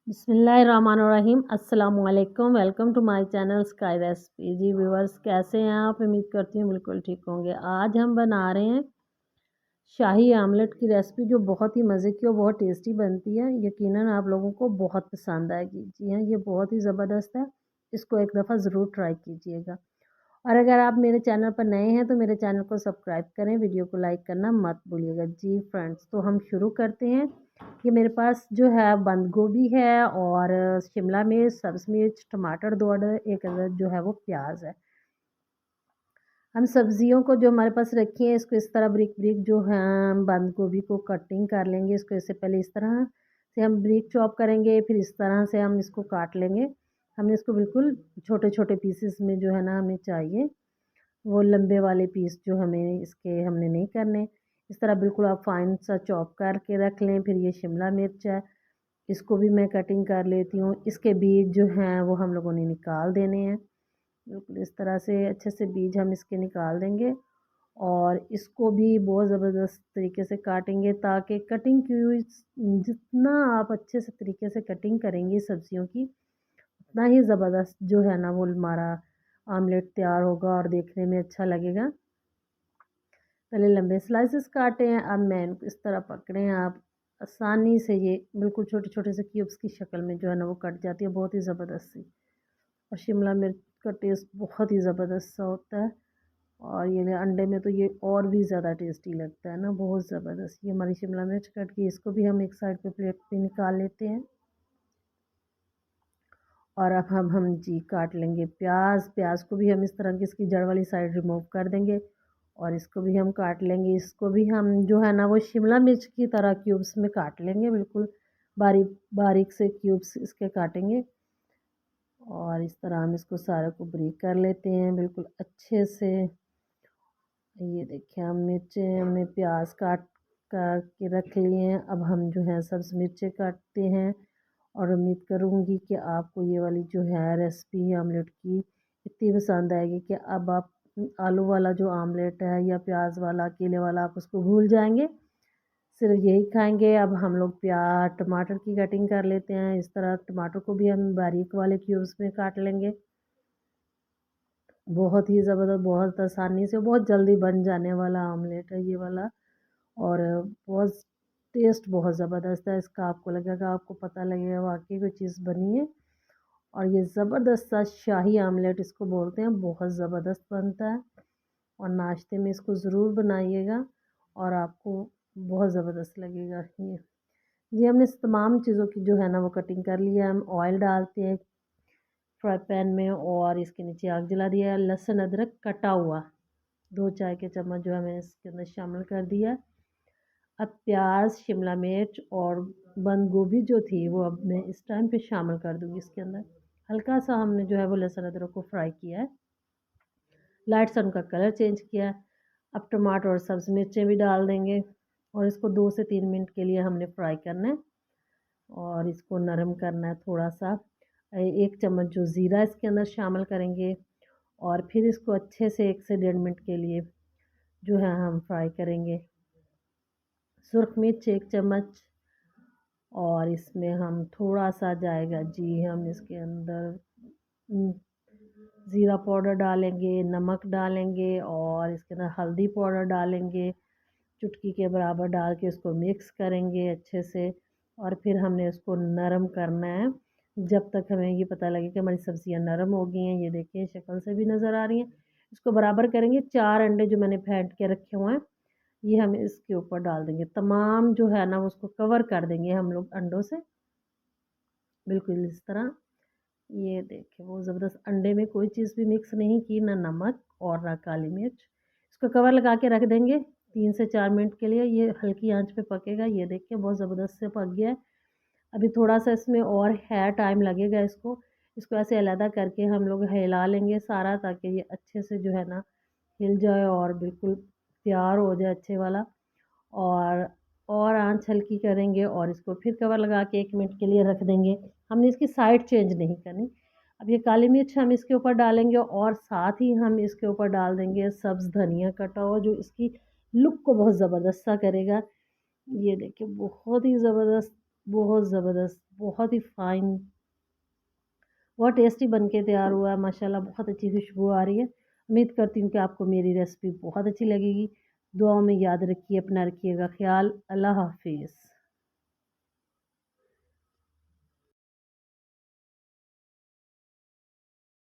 बिस्मिल्लाहिर्रहमानिर्रहीम अस्सलामुअलैकुम। Welcome to my channel Sky Recipe. जी व्यूवर्स, कैसे हैं आप? उम्मीद करती हूँ बिल्कुल ठीक होंगे। आज हम बना रहे हैं शाही आमलेट की रेसिपी, जो बहुत ही मज़े की और बहुत टेस्टी बनती है। यकीनन आप लोगों को बहुत पसंद आएगी। जी हाँ, ये बहुत ही ज़बरदस्त है। इसको एक दफ़ा ज़रूर ट्राई कीजिएगा। और अगर आप मेरे चैनल पर नए हैं तो मेरे चैनल को सब्सक्राइब करें, वीडियो को लाइक करना मत भूलिएगा। जी फ्रेंड्स, तो हम शुरू करते हैं। ये मेरे पास जो है बंद गोभी है और शिमला मिर्च, सब्ज़ मिर्च, टमाटर 2 अदर, 1 अदद जो है वो प्याज है। हम सब्जियों को जो हमारे पास रखी है, इसको इस तरह ब्रिक ब्रिक जो है हम बंद गोभी को कटिंग कर लेंगे। इसको इससे पहले इस तरह से हम ब्रिक चॉप करेंगे, फिर इस तरह से हम इसको काट लेंगे। हमने इसको बिल्कुल छोटे छोटे पीसेस में जो है ना हमें चाहिए, वो लंबे वाले पीस जो हमें इसके हमने नहीं करने। इस तरह बिल्कुल आप फाइन सा चॉप करके रख लें। फिर ये शिमला मिर्च है, इसको भी मैं कटिंग कर लेती हूँ। इसके बीज जो हैं वो हम लोगों ने निकाल देने हैं। बिल्कुल इस तरह से अच्छे से बीज हम इसके निकाल देंगे और इसको भी बहुत ज़बरदस्त तरीके से काटेंगे, ताकि कटिंग की हुई जितना आप अच्छे से तरीके से कटिंग करेंगी सब्जियों की, उतना ही ज़बरदस्त जो है ना वो हमारा आमलेट तैयार होगा और देखने में अच्छा लगेगा। पहले लंबे स्लाइसेस काटे हैं, अब मैं इनको इस तरह पकड़े हैं आप, आसानी से ये बिल्कुल छोटे छोटे से क्यूब्स की शक्ल में जो है ना वो कट जाती है, बहुत ही ज़बरदस्त सी। और शिमला मिर्च का टेस्ट बहुत ही ज़बरदस्त सा होता है। और ये अंडे में तो ये और भी ज़्यादा टेस्टी लगता है ना, बहुत ज़बरदस्त। ये हमारी शिमला मिर्च कट गई, इसको भी हम एक साइड पे प्लेट पे निकाल लेते हैं। और अब हम जी काट लेंगे प्याज। प्याज को भी हम इस तरह की इसकी जड़ वाली साइड रिमूव कर देंगे और इसको भी हम काट लेंगे। इसको भी हम जो है ना वो शिमला मिर्च की तरह क्यूब्स में काट लेंगे, बिल्कुल बारीक बारीक से क्यूब्स इसके काटेंगे। और इस तरह हम इसको सारे को ब्रेक कर लेते हैं बिल्कुल अच्छे से। ये देखिए, हम मिर्चें हमने प्याज काट कर के रख लिए हैं। अब हम जो है सब्ज़ मिर्चें काटते हैं। और उम्मीद करूँगी कि आपको ये वाली जो है रेसिपी आमलेट की इतनी पसंद आएगी कि अब आप आलू वाला जो आमलेट है या प्याज वाला, अकेले वाला, आप उसको भूल जाएंगे, सिर्फ यही खाएंगे। अब हम लोग प्याज टमाटर की कटिंग कर लेते हैं। इस तरह टमाटर को भी हम बारीक वाले क्यूब्स में काट लेंगे। बहुत ही ज़बरदस्त, बहुत आसानी से, बहुत जल्दी बन जाने वाला आमलेट है ये वाला। और बहुत टेस्ट बहुत ज़बरदस्त है इसका। आपको लगेगा, आपको पता लगेगा वाकई कोई चीज़ बनी है। और ये ज़बरदस्त सा शाही आमलेट इसको बोलते हैं, बहुत ज़बरदस्त बनता है। और नाश्ते में इसको ज़रूर बनाइएगा और आपको बहुत ज़बरदस्त लगेगा ये हमने तमाम चीज़ों की जो है ना वो कटिंग कर लिया। हम ऑयल डालते हैं फ्राई पैन में और इसके नीचे आग जला दिया। लहसुन अदरक कटा हुआ 2 चाय के चम्मच जो हमें इसके अंदर शामिल कर दिया। अब प्याज, शिमला मिर्च और बंद गोभी जो थी वो अब मैं इस टाइम पे शामिल कर दूँगी इसके अंदर। हल्का सा हमने जो है वो लहसुन अदरक को फ्राई किया है, लाइट सा उनका कलर चेंज किया है। अब टमाटर और सब्ज़ मिर्चें भी डाल देंगे और इसको 2 से 3 मिनट के लिए हमने फ्राई करना है और इसको नरम करना है थोड़ा सा। 1 चम्मच जो ज़ीरा इसके अंदर शामिल करेंगे और फिर इसको अच्छे से 1 से 1.5 मिनट के लिए जो है हम फ्राई करेंगे। सुरख मिर्च 1 चम्मच और इसमें हम थोड़ा सा जाएगा जी, हम इसके अंदर ज़ीरा पाउडर डालेंगे, नमक डालेंगे और इसके अंदर हल्दी पाउडर डालेंगे, चुटकी के बराबर डाल के इसको मिक्स करेंगे अच्छे से। और फिर हमने इसको नरम करना है जब तक हमें ये पता लगे कि हमारी सब्ज़ियाँ नरम हो गई हैं। ये देखिए शक्ल से भी नज़र आ रही हैं। इसको बराबर करेंगे। 4 अंडे जो मैंने फेंट के रखे हुए हैं, ये हम इसके ऊपर डाल देंगे। तमाम जो है ना उसको कवर कर देंगे हम लोग अंडों से, बिल्कुल इस तरह। ये देखिए वो ज़बरदस्त, अंडे में कोई चीज़ भी मिक्स नहीं की, ना नमक और ना काली मिर्च। इसको कवर लगा के रख देंगे 3 से 4 मिनट के लिए। ये हल्की आंच पे पकेगा। ये देखिए बहुत ज़बरदस्त से पक गया है। अभी थोड़ा-सा इसमें और है, टाइम लगेगा इसको। इसको ऐसे अलग करके हम लोग हिला लेंगे सारा, ताकि ये अच्छे से जो है ना हिल जाए और बिल्कुल तैयार हो जाए अच्छे वाला। और आँच हल्की करेंगे और इसको फिर कवर लगा के 1 मिनट के लिए रख देंगे। हमने इसकी साइड चेंज नहीं करनी। अब ये काली मिर्च हम इसके ऊपर डालेंगे और साथ ही हम इसके ऊपर डाल देंगे सब्ज़ धनिया कटा हुआ, जो इसकी लुक को बहुत ज़बरदस्त सा करेगा। ये देखिए बहुत ही ज़बरदस्त बहुत ज़बरदस्त, बहुत ही फ़ाइन, बहुत टेस्टी बन के तैयार हुआ है माशाल्लाह। बहुत अच्छी खुशबू आ रही है। उम्मीद करती हूँ कि आपको मेरी रेसिपी बहुत अच्छी लगेगी। दुआओं में याद रखिए, अपना रखिएगा ख्याल। अल्लाह हाफ़िज़।